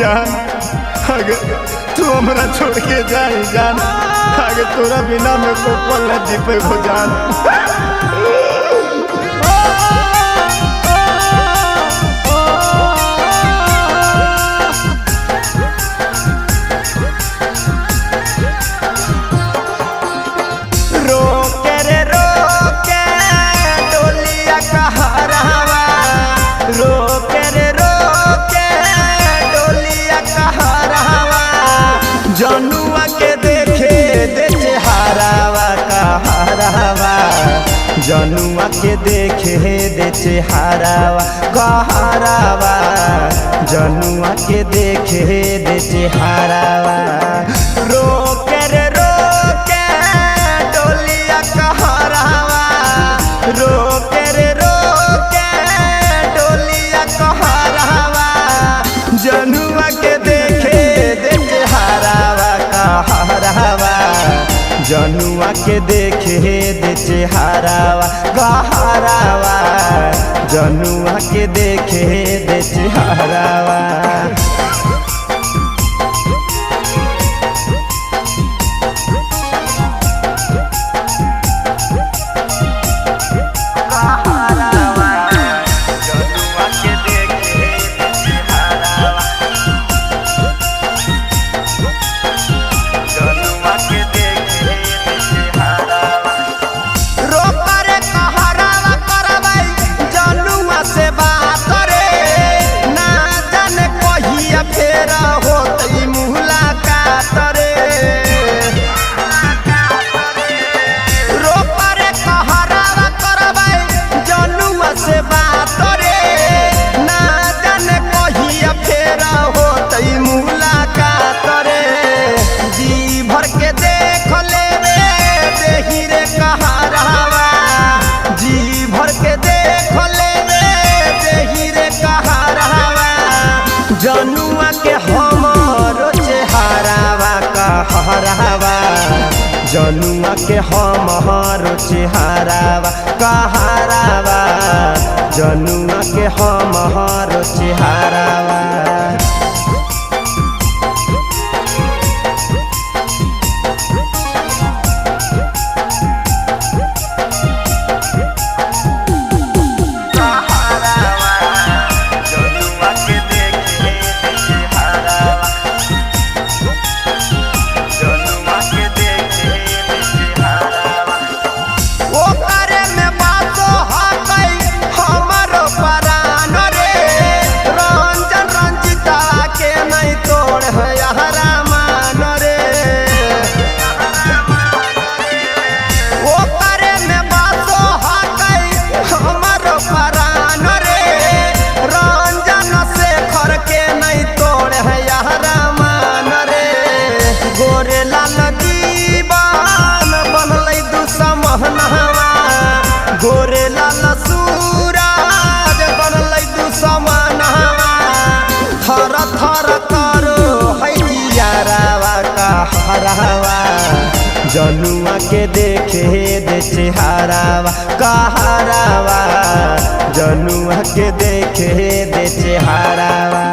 जान अगर तू हमरा छोड़ के जाए जान अगर तोरा बिना में को पल न जी पे हो जान। जनुआ के देखे दे चेहरावा कहरावा जनुआ के देखे दे चेहरावा कहरावा जनुआ के देखे दे चेहरावा रोके रे रोके डोलिया कहरावा रोके रे रोके डोलिया कहरावा जनुआ के देखे दे चेहरावा कहरावा जनुआ के देखे दे चेहरावा कहरावा जनुआ के देखे दे चेहरावा। जनुआ के हमरो चेहरावा कहरावा जनुआ के हमरो चेहरावा कहरावा जनुआ के हमरो चेहरावा। गोरे लाल सूरज बनलै दुश्मनवा थर थर करो हैरावा कहरावा जनुआ के देखे दे चेहरावा कहरावा जनुआ के देखे दे चेहरावा।